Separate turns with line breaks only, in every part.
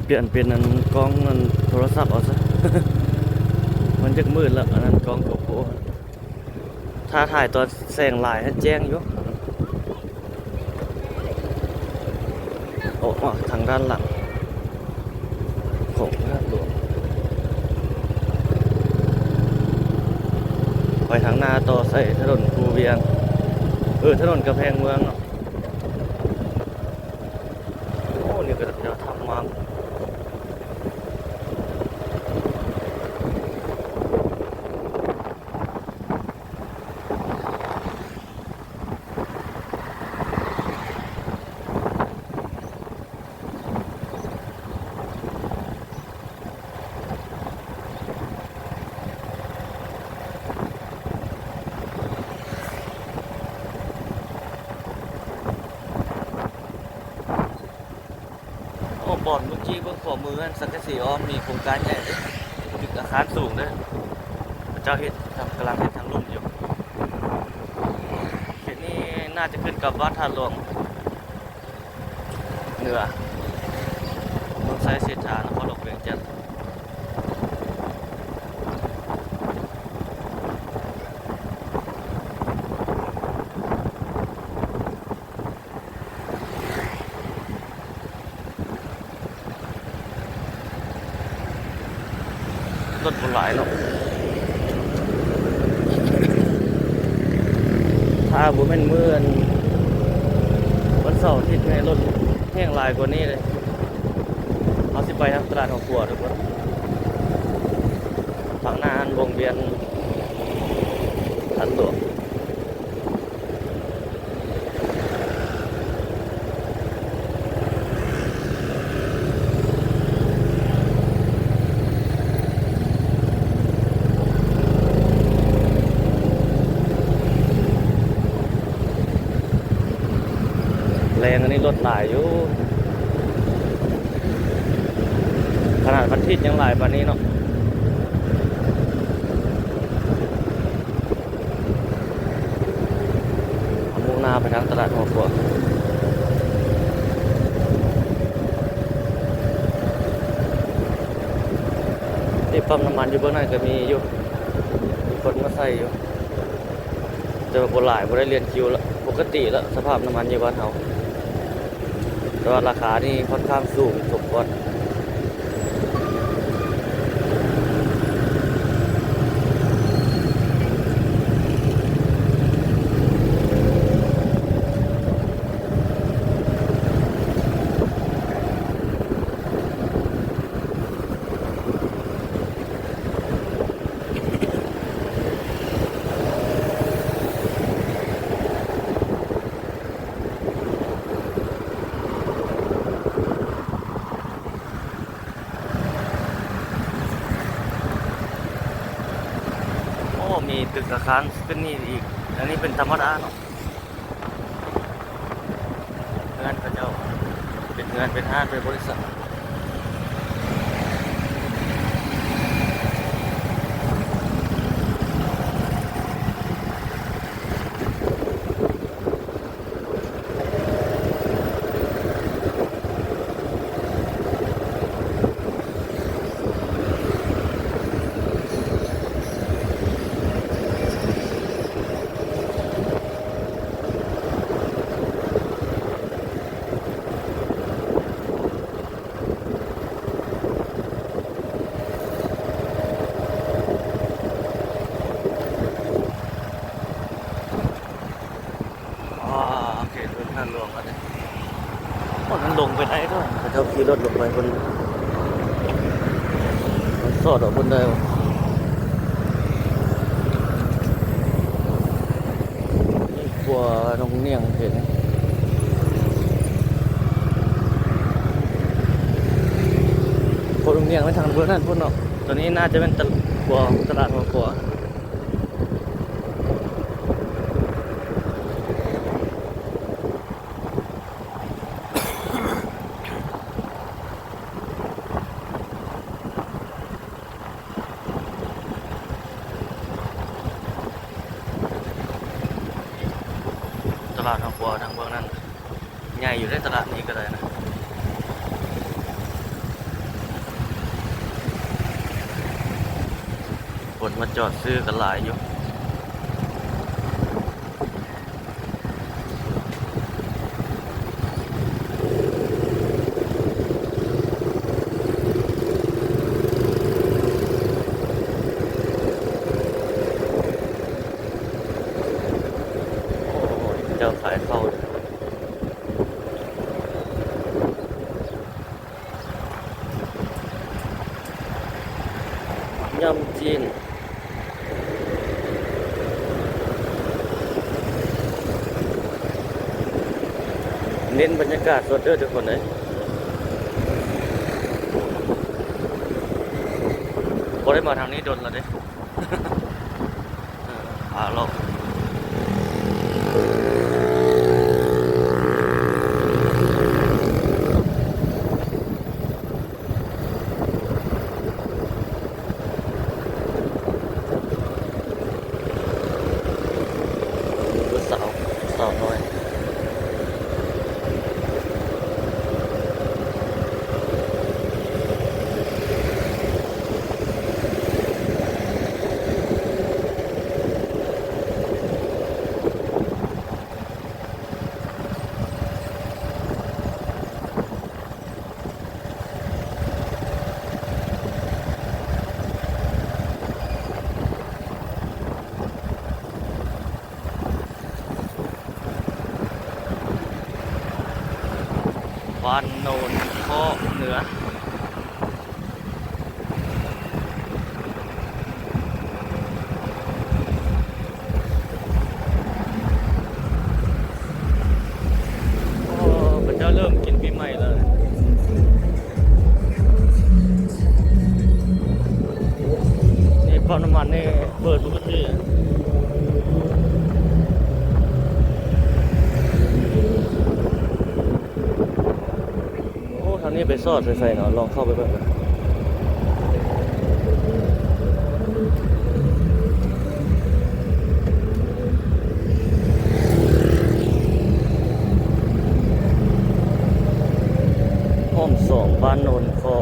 เปลี่ยนเป็นอันกล้องอันโทรศัพท์เอาซะ มันจะมืดแล้วอันนั้นกล้องโกโปรถ้าถ่ายตอนแสงลายให้แจ้งอยู่โอ้ทางด้านหลังของพระหลวงไปทางหน้าต่อใส่ถนนภูเวียงถนนกำแพงเมืองเนาะโอ้นี่ก็จะทำมารโอ้บอนเมื่อกี้เบื้องขวามือสังกะสีอ้อมมีโครงการใหญ่เลยตึกอาคารสูงเลยพระเจ้าเห็ดกำลังเห็ดทางลุ่มอยู่เขตนี้น่าจะขึ้นกับวัดท่าหลวงเหนือเมืองไซเศรษฐานครหลวงเวียงจันทน์รถบนหลายเนาะถ้าบุแม่นเมื่อนวันเสาร์อาทิตย์ไงรถแห้งหลายกว่านี้เลยเอาสิไปทางตลาดของขัวทุกคนฝั่งหน้าอันวงเวียนทันหลวงแรงอันนี้รถหลายอยู่ขนาดวันอาทิตย์ยังหลายปานนี้เนาะมุ่งหน้าไปทางตลาดหัวขัวที่ปั๊มน้ำมันอยู่เบื้องหน้าก็มีอยู่มีคนมาใส่อยู่แต่ว่าบ่หลายบ่ได้เรียนคิวแล้วปกติแล้วสภาพน้ำมันอยู่บ้านเฮาแต่ว่าราคานี่ค่อนข้างสูงสมควรมีตึกอาคารเป็นนี่อีกอันนี้เป็นธรรมดาเนาะเงินพระเจ้าเป็นเงินเป็นห้างเป็นบริษัทโอเครถท่านหลวงอันนี้มันลงไปได้ด้วยพระเจ้าขี่รถลงไปบนสอดออกบนได้กลัวน้องเนียงเห็นคนน้องเนียงไม่ทางเพื่อนนั่นพูดเนาะตอนนี้น่าจะเป็นตลาดหัวขัวตลาดหัวขัวทางเบื้องนั้นใหญ่อยู่ในตลาดนี้ก็ได้นะ คนมาจอดซื้อกันหลายอยู่โอ้ยเจ้าขายเข้าเลยยำจีนเน้นบรรยากาศสดเด้อทุกคนเลยพอได้มาทางนี้โดนแล้วเด้ เราดูสาวน้อยบ้านโนนข้อเหนือพระเจ้าเริ่มกินปีใหม่แล้วนี่ปั๊มน้ำมันนี่เปิดปกติโอ้ทางนี้ไปซอดใส่ๆเนาะลองเข้าไปเบิ่งกันห้องสองบ้านโนนข้อ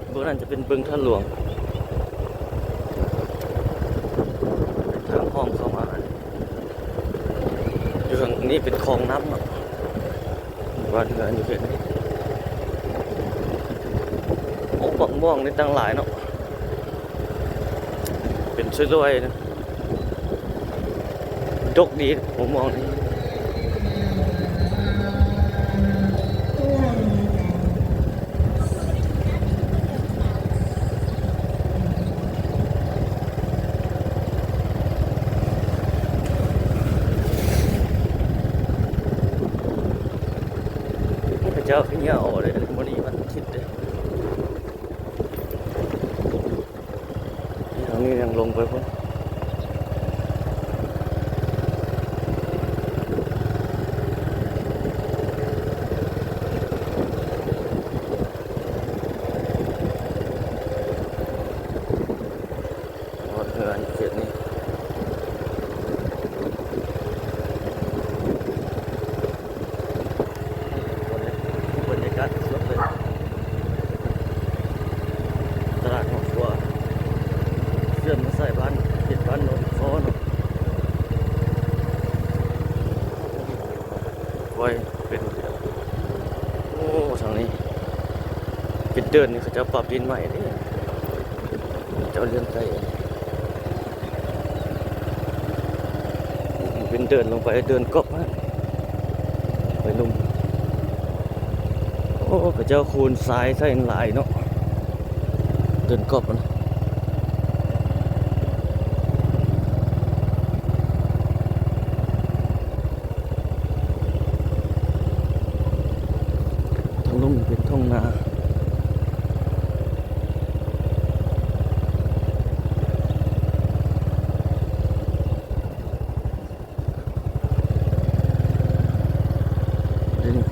เบื้องนั้นจะเป็นบึงท่าหลวงทางห้องเข้ามาอยู่ทางนี้เป็นคลองน้ำเนาะบ้านเรือนอยู่เห็นนี่โอ้บักม่วงนี่ตั้งหลายเนาะเป็นช่วยๆนะดกดีผมมองนี่พระเจ้าขึ้นเงาเลยวันนี้วันอาทิตย์เลยทางนี้ยังลงไปพุ่นวัดเฮือนเขตนี้บรรยากาศสดเลยตลาดหัวครัวเชื่อมมาใส่บ้านเขตบ้านโนนข้อเนาะไว้เป็นโอ้ทางนี้เป็นเดินนี่เขาจะปรับดินใหม่นี่เจ้าเลื่อนไปเป็นเดินลงไปเดินกบฮะไปลุมโอ้พระเจ้าคูณทรายใส่หลายเนาะเดินกบนะทางลุ่มเป็นท้องนา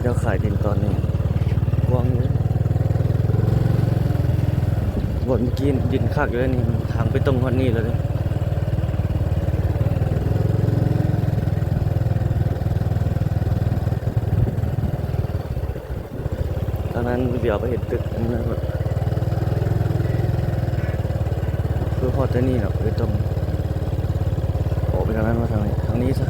เจ้าขายดินตอนนี้กว้างเลยบนเมื่อกี้ดินคักอยู่แล้วนี่ทางไปตรงคนนี้แล้วเนี่ย ทางนั้นเดี๋ยวไปเห็นตึกนั่นแบบคือฮอดแต่นี่เนาะคือต้องออกไปทางนั้นมาทางนี้ซะ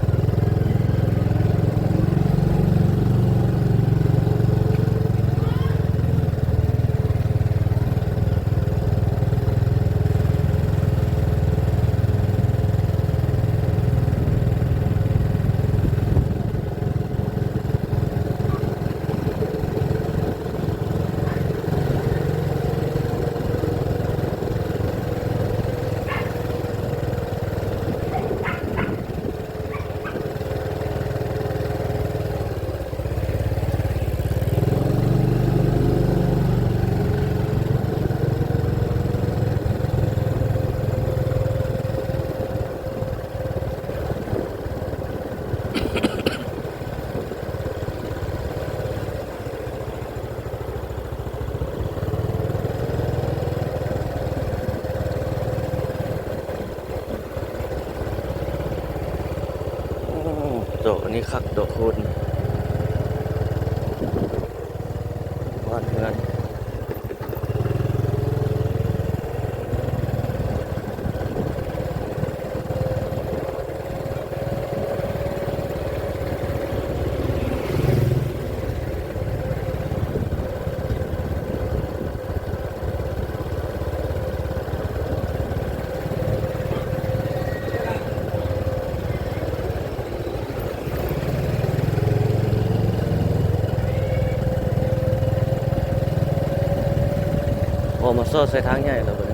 ดอกอันนี้คักดอกคูณบ้านเฮือนพอมาซอดใส่ทางใหญ่แล้วเบิ่ง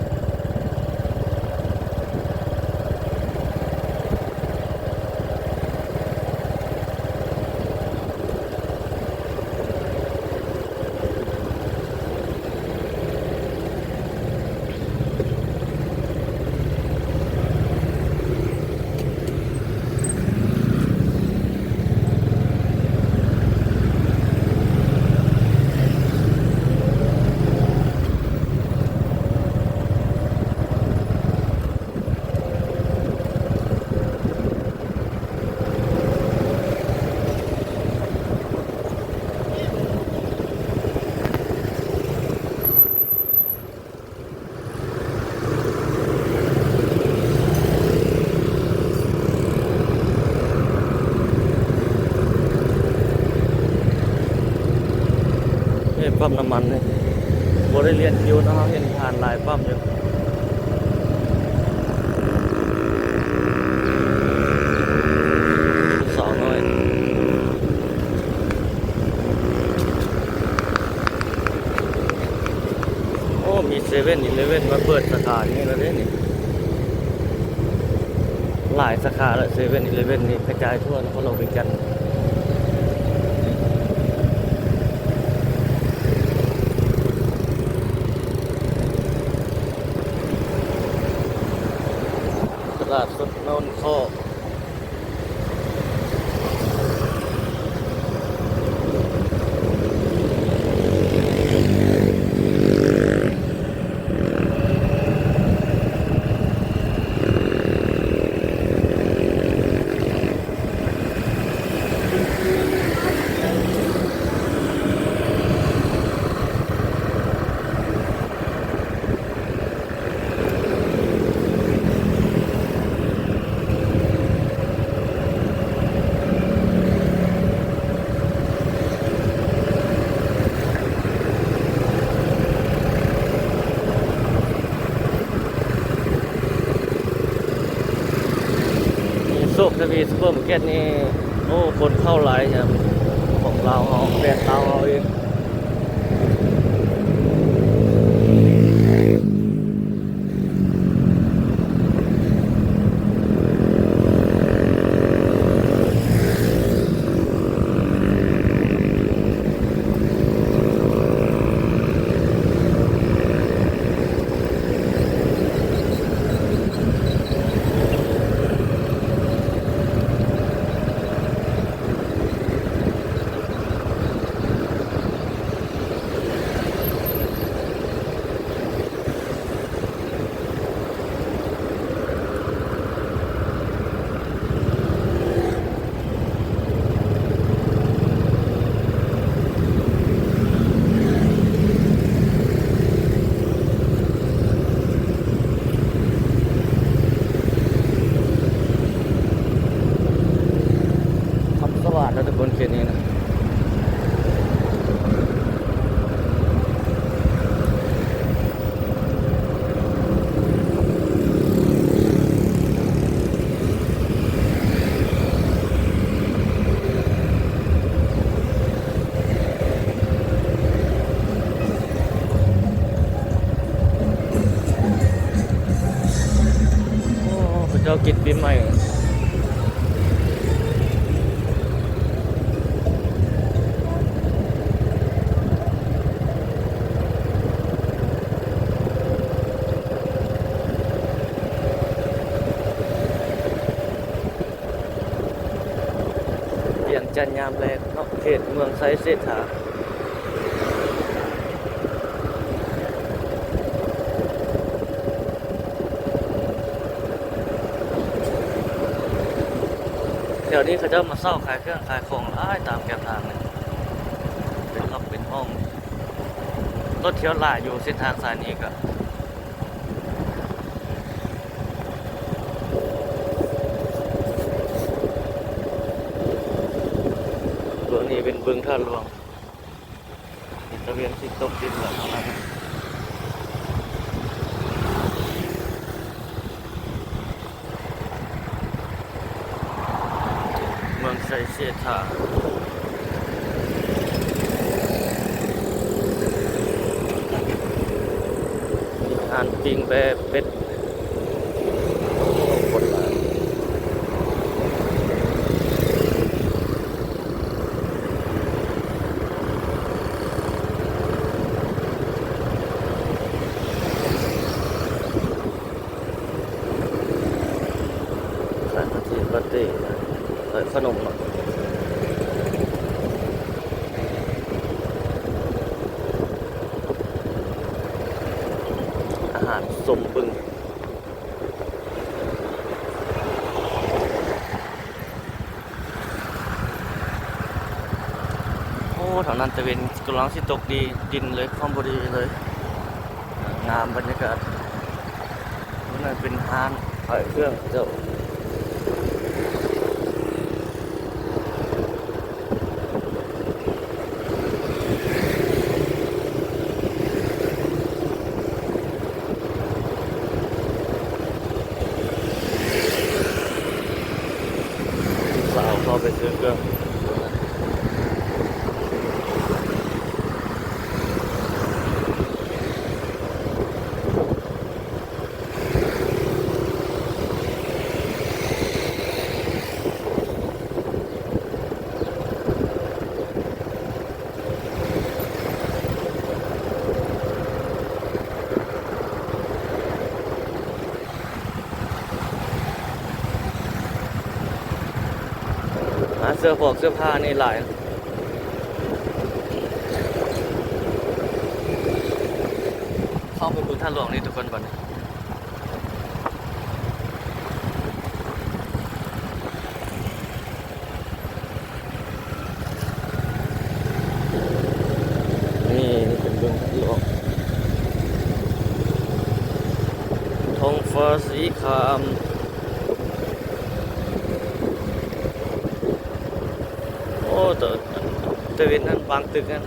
ปั๊มน้ำมันนี่บ่ได้เรียนคิวเนาะเห็นผ่านหลายปั๊มอยู่สาวน้อยโอ้มี7-Eleven มาเปิดสาขานี่แล้วเด้นี่หลายสาขาแล้ว 7-Eleven นี่กระจายทั่วนครหลวงเวียงจันทน์ตลาดสดโนนข้อโชคทวีซุปเปอร์มาร์เก็ตนี่โอ้คนเข้าหลายครับของเราเฮาแบรนด์เราเฮาเอง เขากินปีใหม่เวียงจันทน์ยามแลงเนาะเขตเมืองไซเศรษฐาแถวนี้เขาจะมาเศร้าขายเครื่องขายของร้ายตามแกมทางเลยเป็นล็อกเป็นห้องรถเที่ยวหลายอยู่เส้นทางสายนี้ก็ตัวนี้เป็นบึงท่าหลวงตะเวียนที่ตกดินแบบนั้นเมืองไซเศรษฐาอ่านปิงแปเป็ดคนละขายที่ปาเต้ขายขนมเนาะอาหารสมบึงโอ้แถวนั้นตะเวนกำลังสิตกดีดินเลยความบดีเลยงามบรรยากาศนั่นเป็นฮานขายเครื่องเจ้าสาวเข้าไปซื้อเครื่องหาเสื้อผอกเสื้อผ้านี่หลายเข้าไปบึงท่าหลวงนี่ทุกคนก่อนนี่เป็นบึงท่าหลวงท้องฟ้าสีครามโอ้ตะเวนนั้นบางตึกนั้น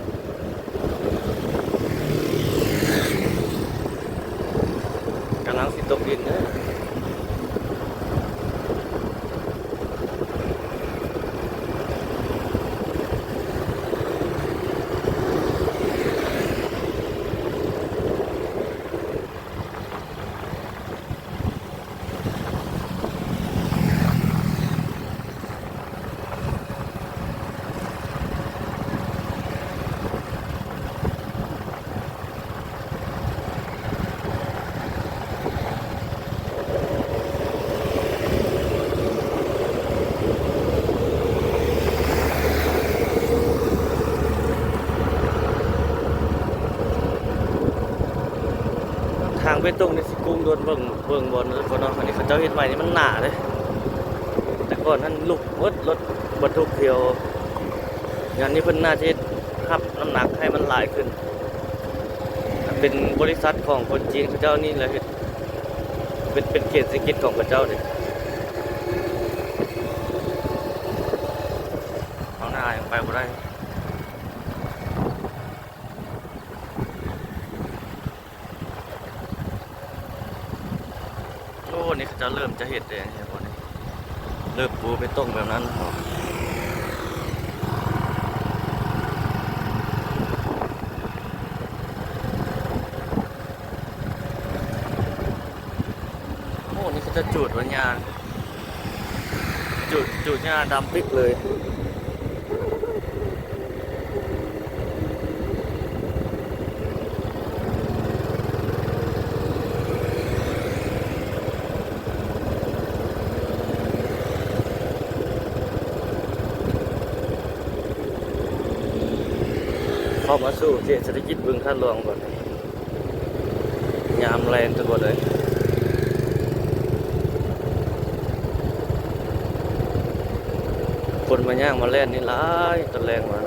กำลังสิตกดินนะทางไปตรงนี่สิกุ้งโดนเบิ่งบอลคนเนาะอันนี้เขาเจ้าเฮ็ดใหม่นี่มันหนาเลยแต่ก่อนท่านลุกรถบรรทุกเที่ยวอย่างนี้เพิ่นน่าจะรับน้ำหนักให้มันหลายขึ้นเป็นบริษัทของคนจีนเขาเจ้านี่แหละเฮ็ดเป็นเขตเศรษฐกิจของเขาเจ้านี่เอาหน้ายังไปบ่ได้โอ้นี่เขาจะเริ่มจะเห็ดเลยเนี่ยพวกนี้เริ่มปูไปต้งแบบนั้นโอ้นี่เขา จะจูดวันยาจูดหญ้าดำปิกเลยเข้ามาสู่เศรษฐกิจบึงท่าหลวงก่อนยามแรงทั้งหมดเลยคนมาย่างมาเล่นนี่ร้ายตะแรงมา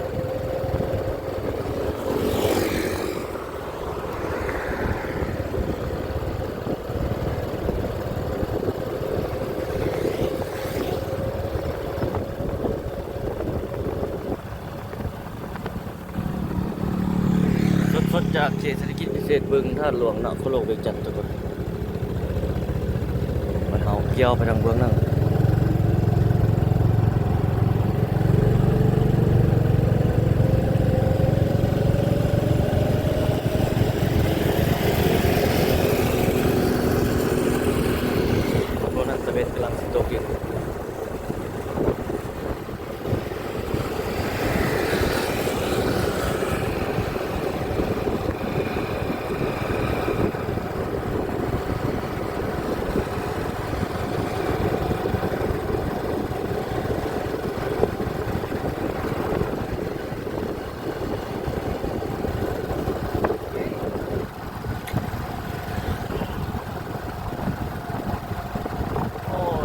สดๆจากเขตเศรษฐกิจพิเศษบึงท่าหลวงเนาะโคโลกเวียงจันทร์ทุกคนมันเอาเกี่ยวไปทางเบื้องนั่งพวกนั้นตะเวนกำลังสิตกอยู่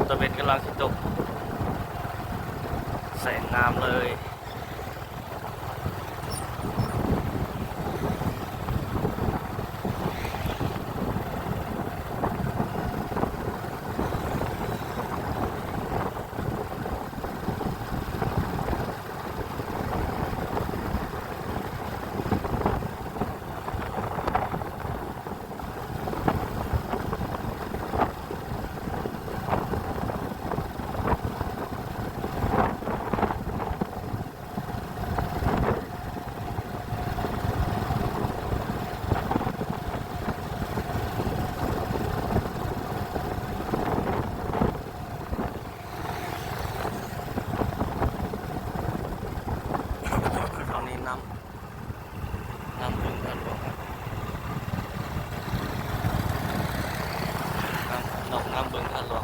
ตะเวนกำลังสิตกแสงงามเลยตอนนี้น้ำบึงท่าหลวงน้ำบึงท่าหลวง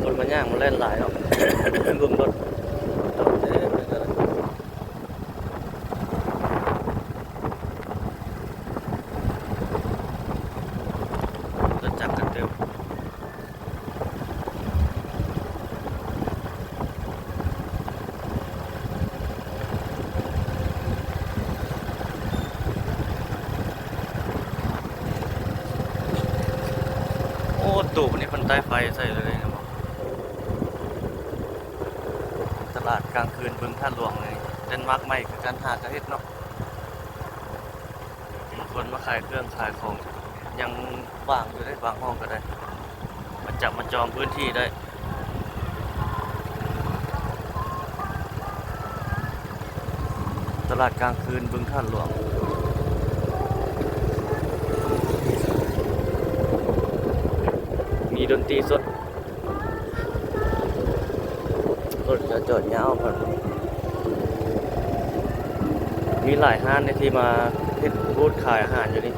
คนมาย่างมาเล่นหลายเนาะ บึงรถจอดเต็มเลยรถจักรกันเต็มโอ้ตู่นี่คนใต้ไฟใส่เลยนะบอกตลาดกลางคืนบึงท่าหลวงเลยเดนมาร์กใหม่คือการหากระเฮ็ดเนาะมีคนมาขายเครื่องขายของยังว่างอยู่ได้บางห้องก็ได้มาจับมาจองพื้นที่ได้ตลาดกลางคืนบึงท่าหลวงมีดนตรีสดรถจะจอดยาวพอมีหลายห้างในที่มาเฮ็ดบูธขายอาหารอยู่นี่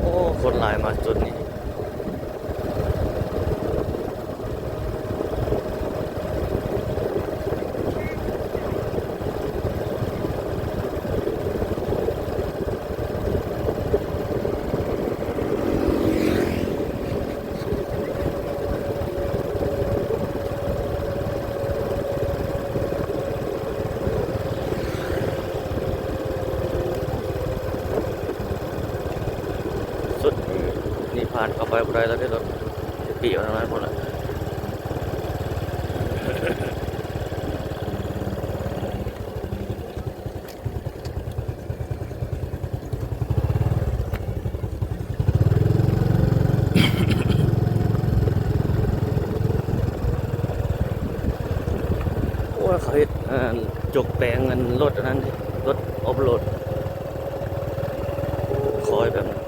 โอ้คนหลายมาจุดนี้ สุดนี่ผ่านเข้าไปบ่ได้แล้วได้รถจะปีเอาทางนั้นหมดละโอ้ยเขาเฮ็ดจกแปลงเงินรถอันนั้นดิรถออฟโรดคอยแบบนั้น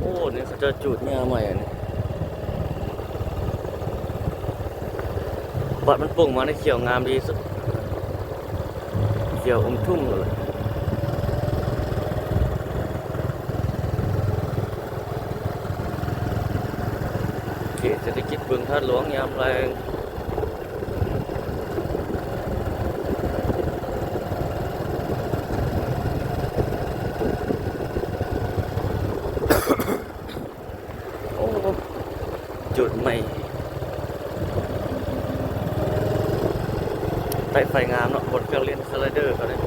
โอ้เนี่ยเขาจะจูดเนี่ยใหม่อันนี้บัดมันปุ่งมาในเขียวงามดีสุดเขียวอมทุ่มเลยเขตเศรษฐกิจบึงท่าหลวงยามแรงโอ้จุดใหม่ใต้ไฟงามเนาะบนเครื่องเล่นสไลเดอร์เขาเลย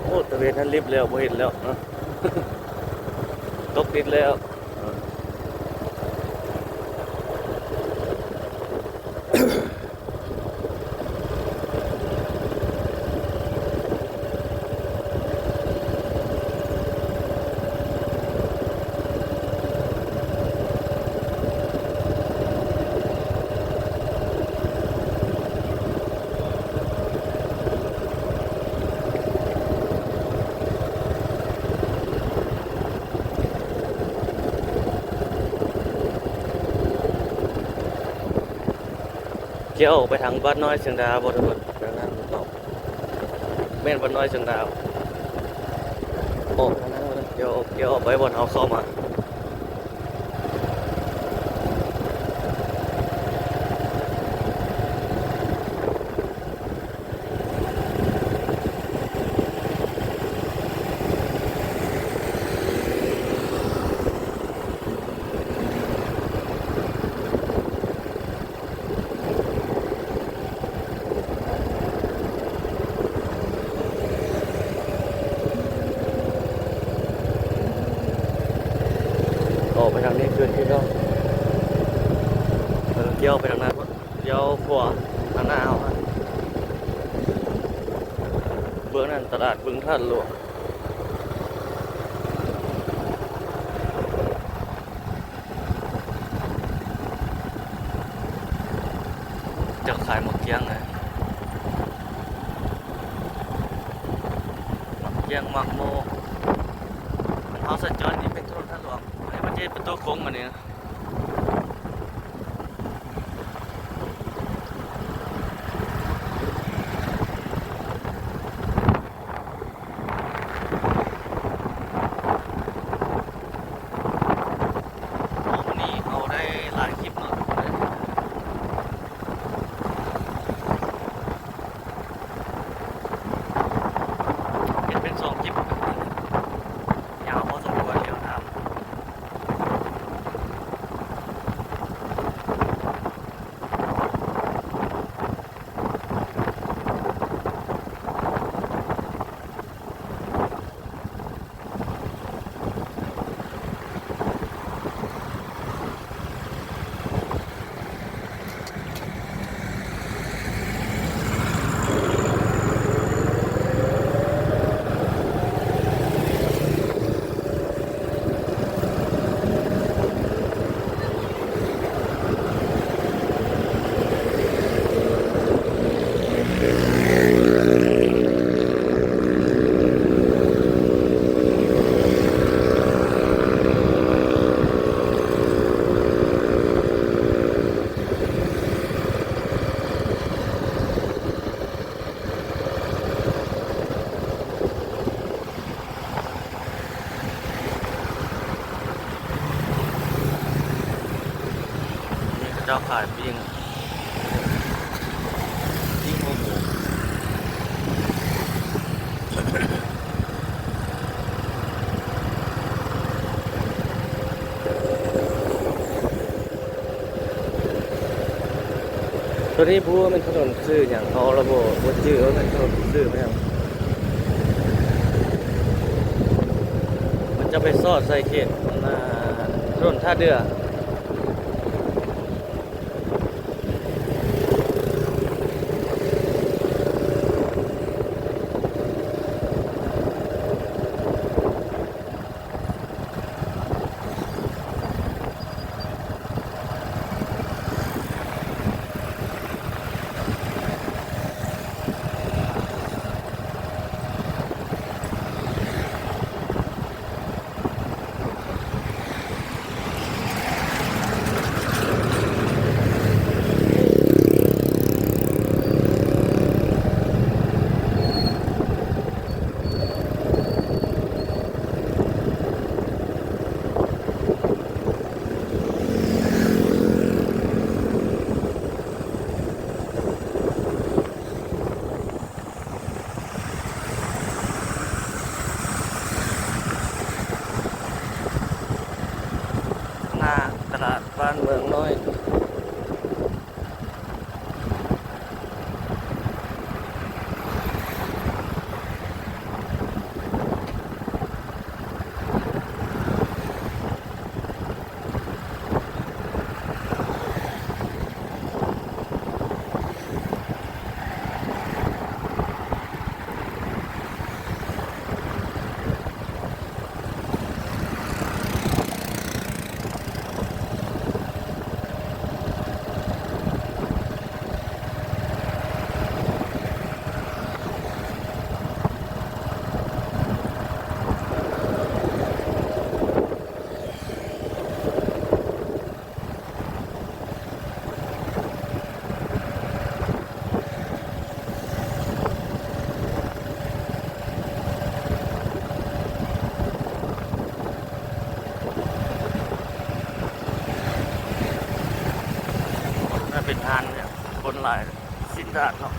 โอ้ตะเวนนั้นรีบแล้วบ่เห็นแล้วนะตกดินแล้วเกี่ยวออกไปทางบ้านน้อยเชียงดาวบ่ทุกคนดังนั้นตอบแม่นบ้านน้อยเชียงดาวออกทางนั้นบ่เกี่ยวออกไปบ่อนเฮาเข้ามาออกไปทางนี้คืนที่เขาเกี่ยวไปทางนั้นบ่เกี่ยวขวาทางหน้าเอาฮะเบื้องนั้นตลาดบึงท่าหลวงจะขายหมกเกี้ยงนะหมกเกี้ยงหมักโมมันเฮาสัญจรนี่เป็นถนนท่าหลวงไอ้มันจะเป็นตัวโค้งมาเนี่ยโอ้วันนี้เขาได้หลายคลิปเนาะเห็นเป็น2 คลิปยาวพอสมควรแล้วนะครับ เจ้าขายปิ้งปิ้งหมูตัวนี้พูดว่าเป็นถนนซื่ออย่างเขาระบบบ่จื้อว่าเป็นถนนซื่อไหมครับมันจะไปซอดใส่เขตถนนท่าเรือตลาดบ้านเมืองน้อยเป็นทานเนี่ยคนหลายสินดาดเนาะ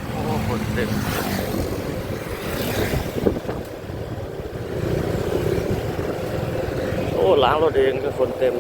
โอ้คนเต็มโอ้ล้างรถเองก็คนเต็ม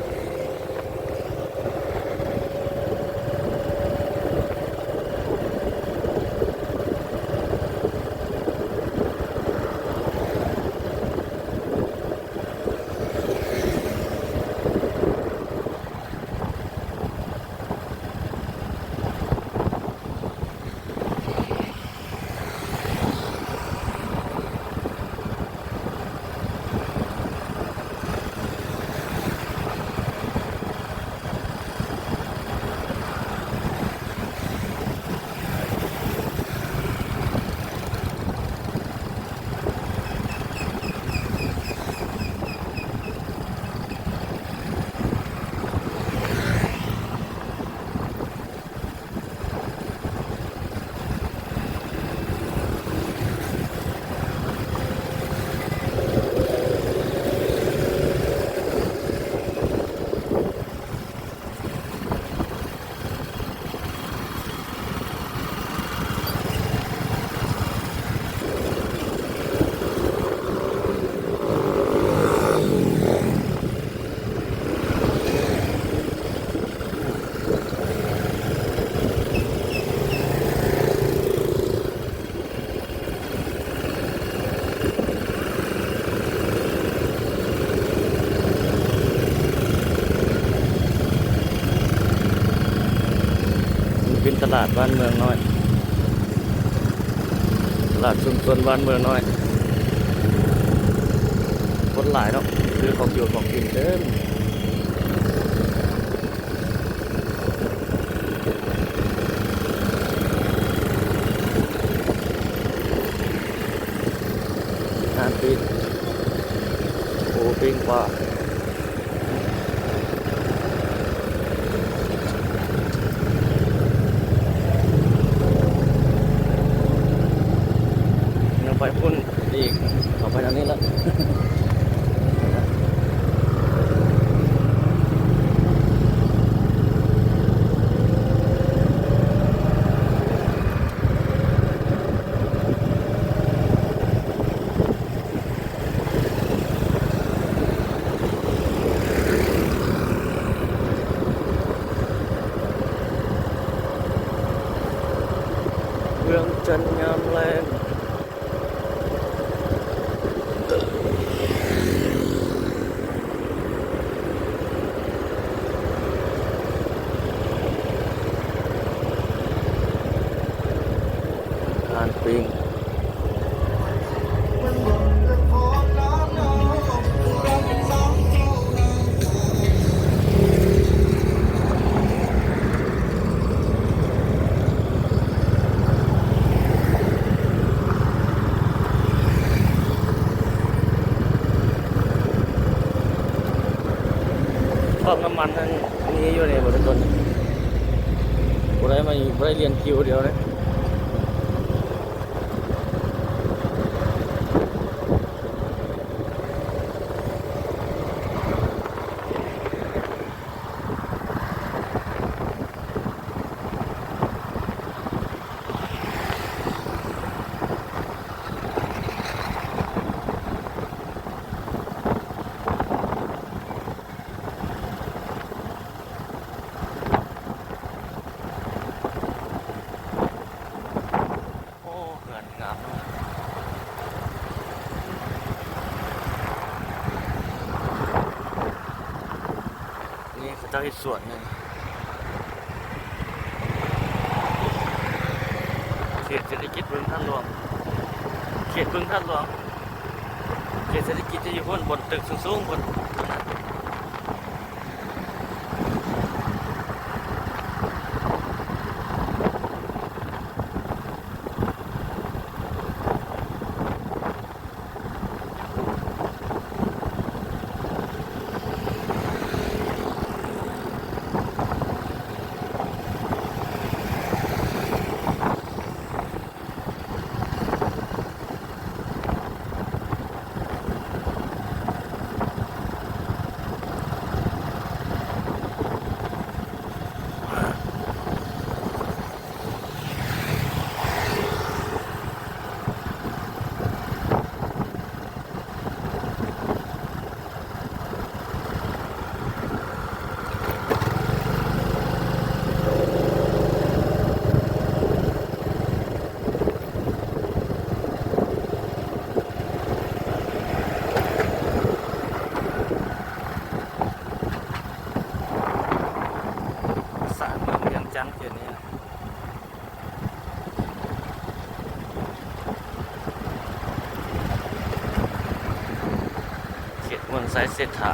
เป็นตลาดบ้านเมืองน้อยตลาดชุมชนบ้านเมืองน้อยคนหลายเนาะซื้อของอยู่ของกินเต็มปิ้งโอ้ปิ้งปลายังไปพุ่นอีกต่อไปทางนี้แล้ว ปั๊มน้ำมันนั้นมีอยู่นี่บ่ทุกคนบ่ได้มาบ่ได้เรียนคิวเดียวเลยเจ้าเฮ็ดสวนนึงเขตเศรษฐกิจบึงท่านหลวงเขตบึงท่านหลวงเขตเศรษฐกิจจะอยู่บนตึกสูงๆบนจังเดี๋ยวนี้เขตเมืองไซเซธา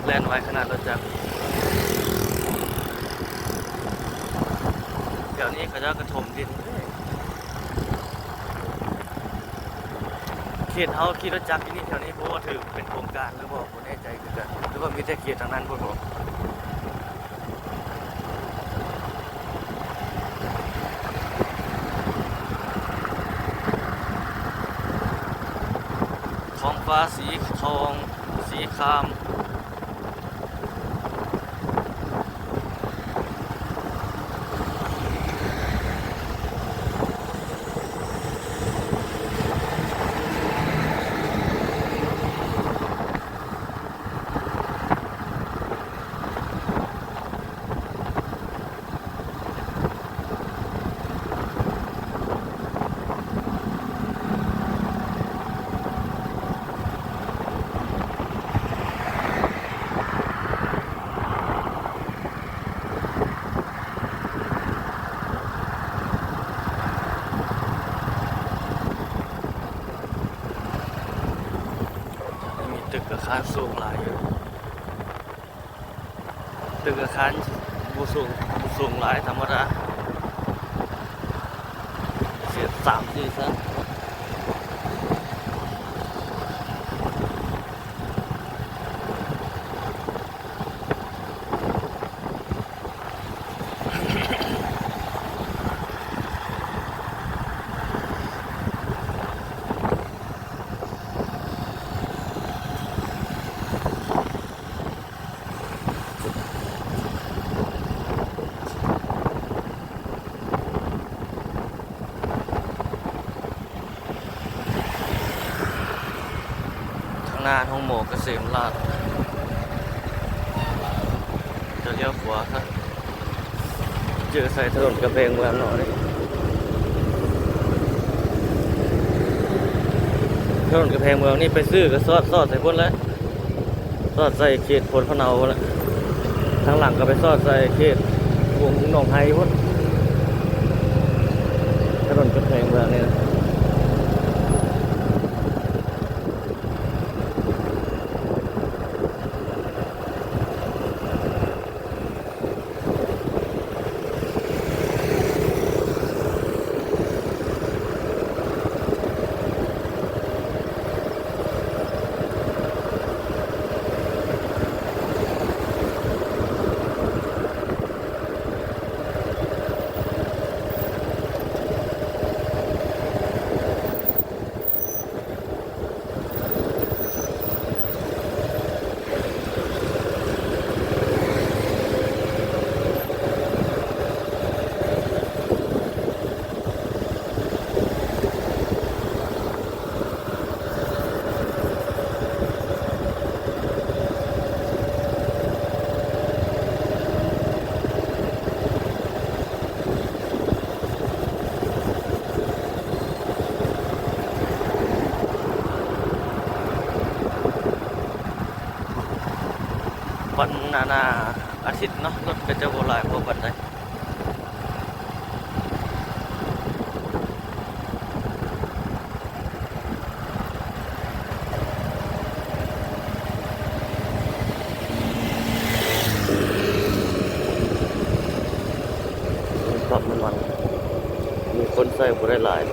แล่นไว้ขนาดรถจักรเดี๋ยวนี้เขาจะกระถมดินเขตเฮาขี่รถจักรที่นี่แถวนี้เพราะว่าถือเป็นโครงการหรือบ่บ่แน่ใจคือกันหรือว่ามีแต่เขตทางนั้นพุ่นบ่ท้องฟ้าสีทองสีครามตึกอาคารสูงหลายอยู่ตึกอาคารบ่สูงหลายธรรมดาเสีย3-4ชั้นหน้าห้องหมอเกษมราษฎร์จะเลี้ยวขวาครับ เจอใส่ถนนกำแพงเมืองหน่อยถนนกำแพงเมืองนี่ไปซื้อก็ซอดใส่พุ่นแล้วซอดใส่เขตพลพะเนาแล้วทางหลังก็ไปซอดใส่เขตวงหนองไฮพุ่นถนนกำแพงเมืองนี่นะวันนาอาทิตย์เนาะรถก็จะโบราณพวกวันใดปั๊มน้ำมันมีคนใส่บ่ได้หลาย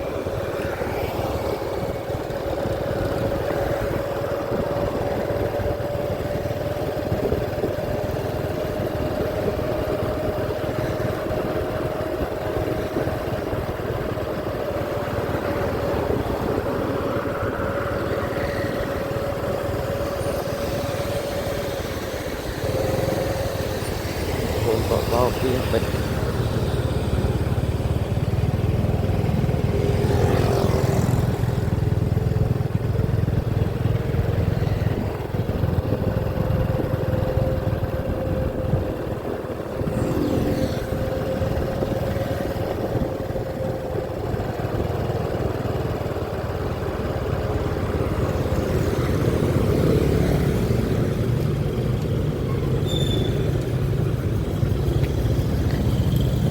ผมก็เข้าที่เป็น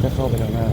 จะเข้าไปทางหน้า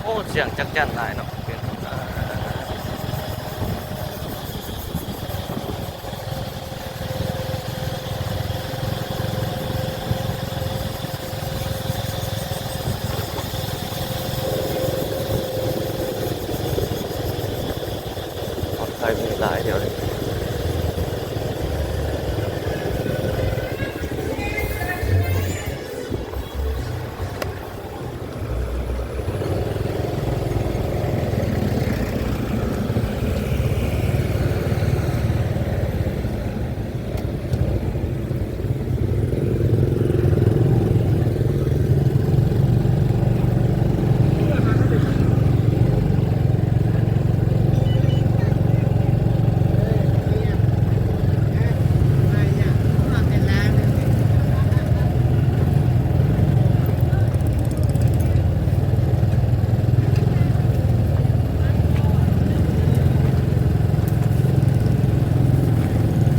โอ้เสียงจักจั่นหลายเนาะเปลี่ยนใครมีหลายเดียวเลย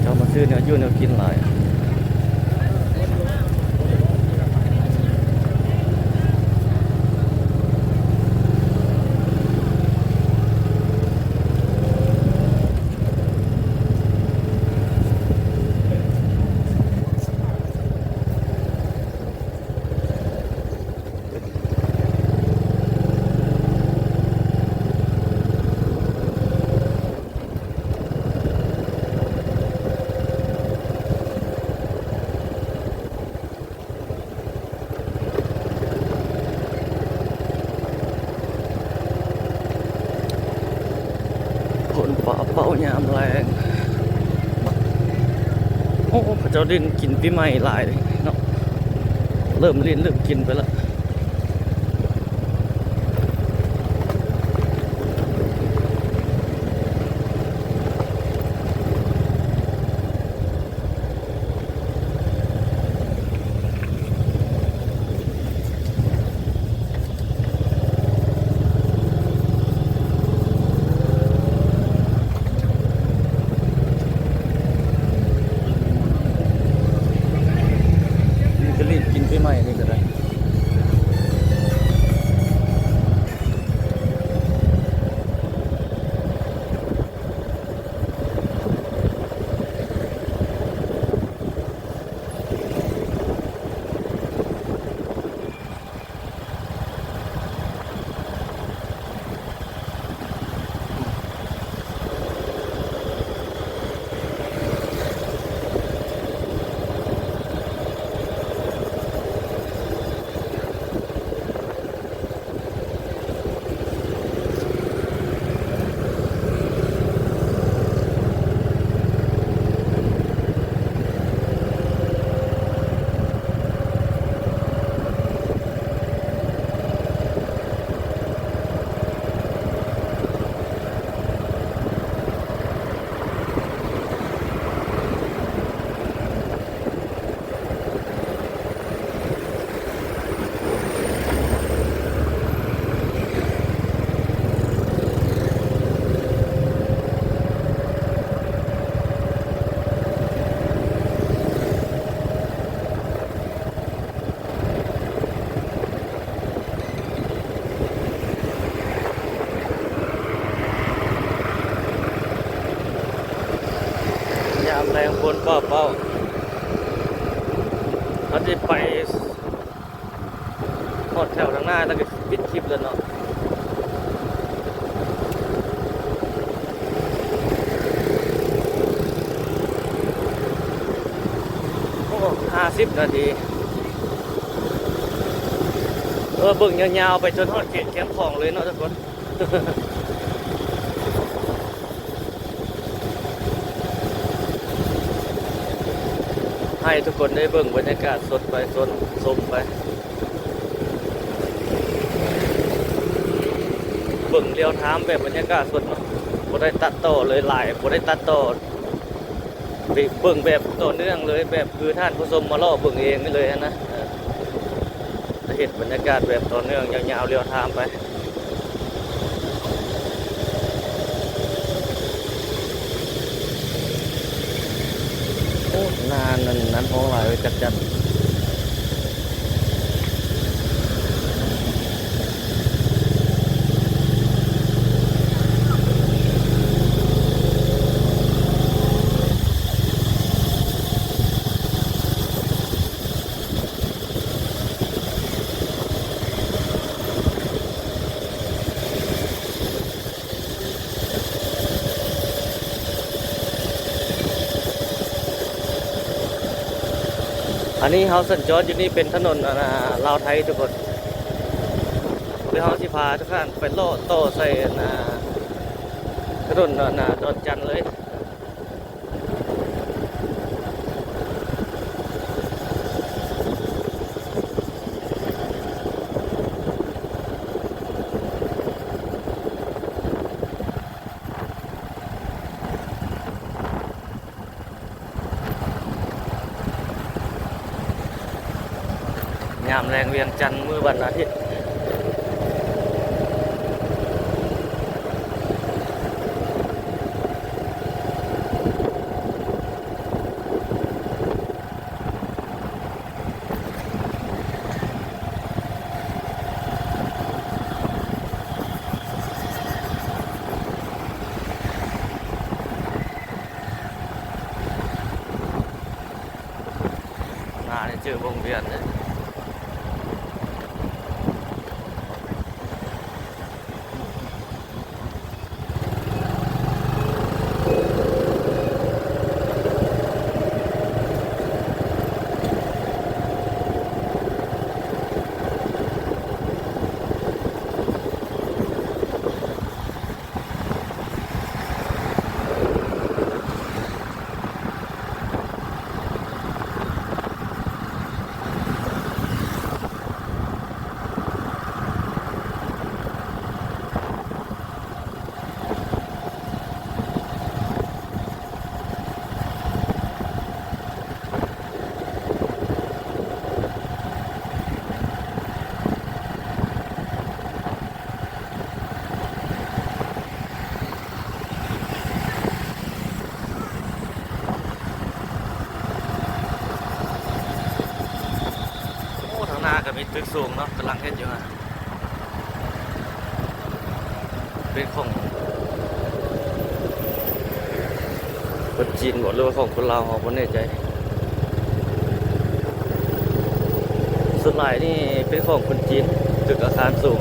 เขามาซื้อเนื้อยุ่เนื้อกินหลาย อ้พระเจ้าดินกินปีใหม่หลายเลยเนาะเริ่มลิ้นเริ่มกินไปแล้วนี่ก็ลิ้นกินปีใหม่นี่ก็ได้ยามแรงฝนเป้าเขาจะไปหอดแถวทางหน้าแล้วก็ปิดคลิปแล้วเนาะโอ้50 นาทีเบิ่งยาวๆไปจนฮอดเขตแคมป์ของเลยเนาะทุกคน ให้ทุกคนได้เบิ่งบรรยากาศสดไปสดชมไปเบิ่งเรียวไทม์แบบบรรยากาศสดเนาะบ่ได้ตัดต่อเลยหลายบ่ได้ตัดต่อไปเบิ่งแบบต่อเนื่องเลยแบบคือท่านผู้ชมมาล่อเบิ่งเองนี่เลยนะจะเห็นบรรยากาศแบบต่อเนื่องยาวๆเรียวไทม์ไปโอ้นานนั้นห้องหลายไว้จัดอันนี้เฮาสัญจรอยู่นี่เป็นถนนลาวไทยทุกคนเดี๋ยวเฮาสิพาทุกท่านไปโลดโตใส่ถนนดอนจันเลยยามแรงเวียงจันทร์มื้อวันอาทิตย์ได้เจอวงเวียนเลย อ มีตึกสูงเนาะกำลังเฮ็ดอยู่ฮะเป็นของคนจีนหมดหรือว่าของคนลาวบ่แน่ใจส่วนหลายนี่เป็นของคนจีนตึกอาคารสูง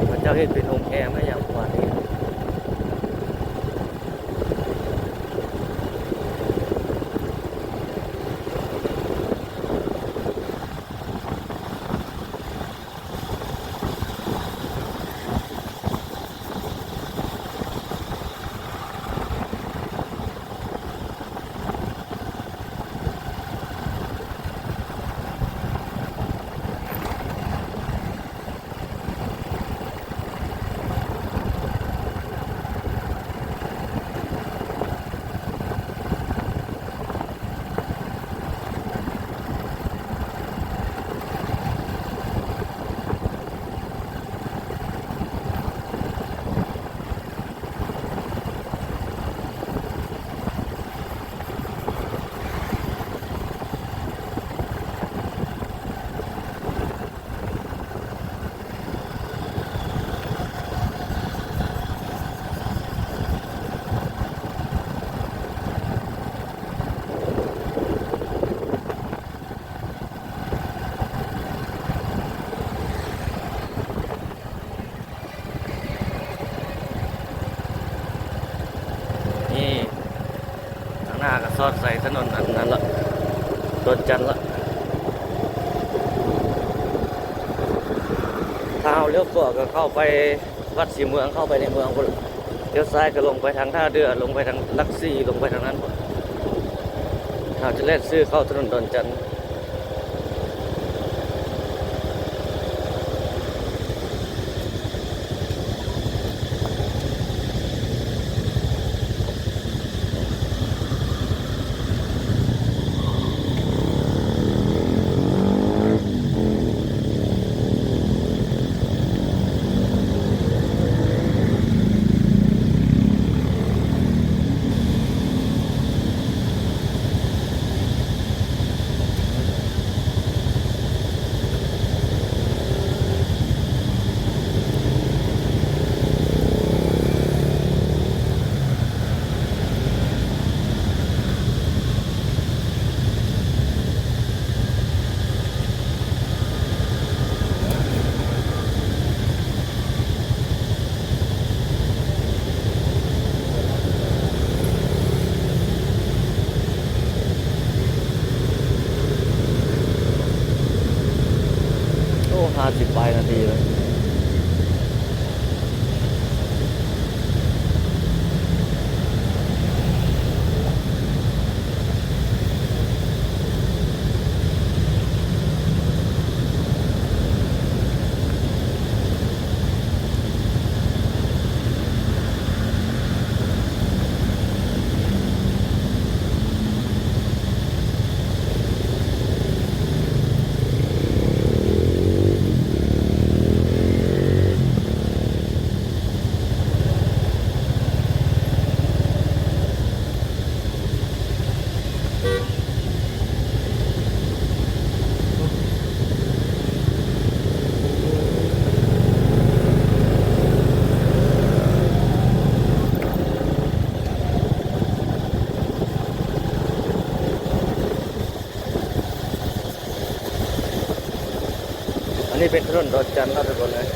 พระเจ้าเฮ็ดเป็นโรงแรมอะไรอย่างประมาณนี้หน้าก็ซอดใส่ถนนอันนั้นละต้นจันทร์ละถ้าเอาเลี้ยวขวาก็เข้าไปวัดศรีเมืองเข้าไปในเมืองพุ่นเลี้ยวซ้ายก็ลงไปทางท่าเรือลงไปทางลักซี่ลงไปทางนั้นพุ่นถ้าจะเล่นซื้อเข้าถนนต้นจันทร์50 นาทีเลยอันนี้เป็นถนนต้นจันทร์ครับทุกคนเลย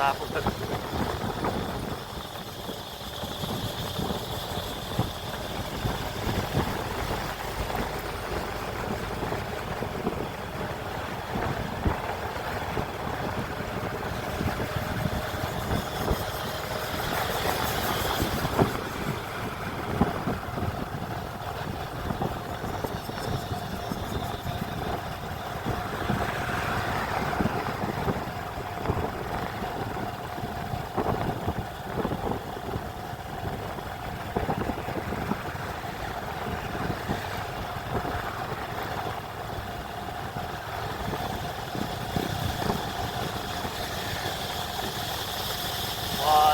าผมก็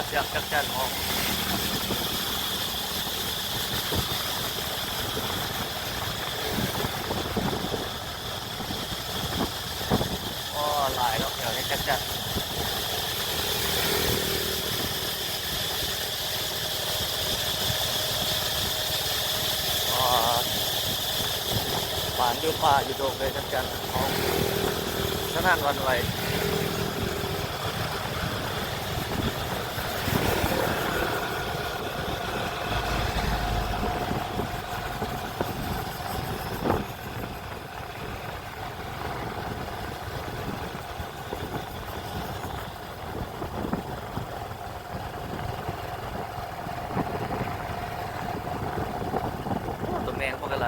เสียงจักจั่นห้องหลายเนาะแถวนี้จักจั่นป่านอยู่ป่าอยู่โดงเลยจักจั่นห้องสนั่นหวั่นไหวแมงพวกอะไร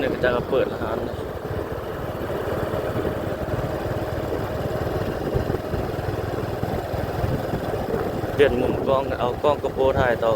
เนี่ยก็จะเปิดร้านเปลี่ยนมุมกล้องเอากล้องกระโปรงถ่ายต่อ